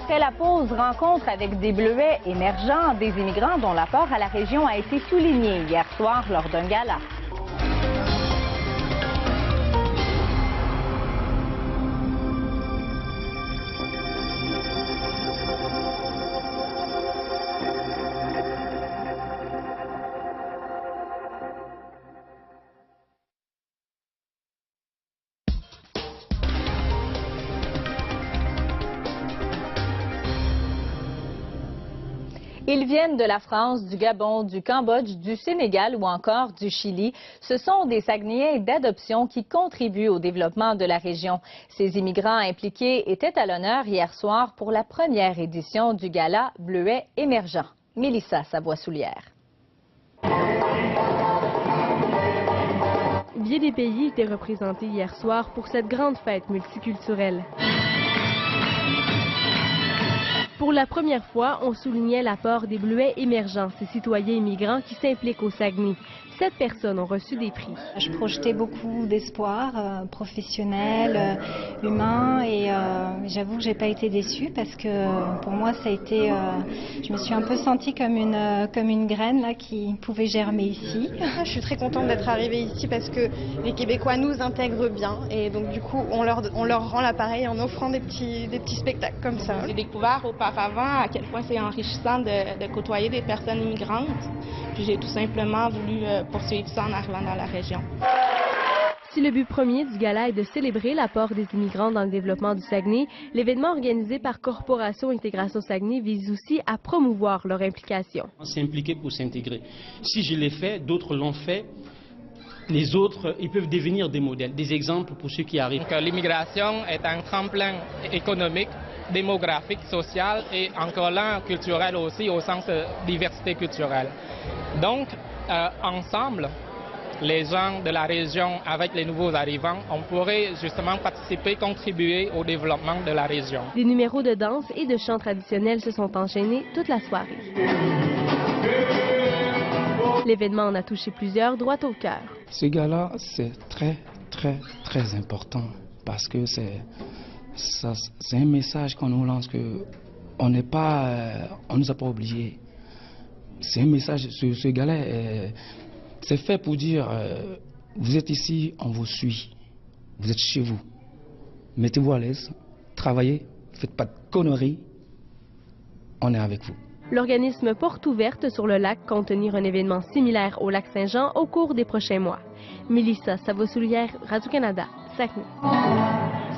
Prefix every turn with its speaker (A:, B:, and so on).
A: Après la pause, rencontre avec des Bleuets émergents, des immigrants dont l'apport à la région a été souligné hier soir lors d'un gala. Ils viennent de la France, du Gabon, du Cambodge, du Sénégal ou encore du Chili. Ce sont des Saguenayens d'adoption qui contribuent au développement de la région. Ces immigrants impliqués étaient à l'honneur hier soir pour la première édition du gala Bleuets émergents. Mélissa Savoie-Soulière.
B: Bien des pays étaient représentés hier soir pour cette grande fête multiculturelle. Pour la première fois, on soulignait l'apport des Bleuets émergents, ces citoyens immigrants qui s'impliquent au Saguenay. 7 personnes ont reçu des prix.
C: Je projetais beaucoup d'espoir professionnel, humain, et j'avoue que j'ai pas été déçue parce que pour moi ça a été, je me suis un peu sentie comme une graine là qui pouvait germer ici.
D: Je suis très contente d'être arrivée ici parce que les Québécois nous intègrent bien et donc du coup on leur rend l'appareil en offrant des petits spectacles comme ça.
E: J'ai découvert auparavant à quel point c'est enrichissant de côtoyer des personnes immigrantes. Puis j'ai tout simplement voulu poursuivre ça en arrivant dans la région.
B: Si le but premier du gala est de célébrer l'apport des immigrants dans le développement du Saguenay, l'événement organisé par Corporation Intégration Saguenay vise aussi à promouvoir leur implication.
F: S'impliquer pour s'intégrer. Si je l'ai fait, d'autres l'ont fait. Les autres, ils peuvent devenir des modèles, des exemples pour ceux qui arrivent.
G: L'immigration est un tremplin économique, démographique, social et encore là culturel aussi au sens de diversité culturelle. Donc, ensemble, les gens de la région avec les nouveaux arrivants, on pourrait justement participer, contribuer au développement de la région.
B: Des numéros de danse et de chants traditionnels se sont enchaînés toute la soirée. L'événement en a touché plusieurs droit au cœur.
H: Ce gala, c'est très important parce que c'est un message qu'on nous lance que on nous a pas oubliés. C'est un message, ce gala, c'est fait pour dire, vous êtes ici, on vous suit, vous êtes chez vous. Mettez-vous à l'aise, travaillez, faites pas de conneries, on est avec vous.
B: L'organisme Porte Ouverte sur le lac compte tenir un événement similaire au lac Saint-Jean au cours des prochains mois. Mélissa Savoie-Soulière, Radio-Canada, Saguenay.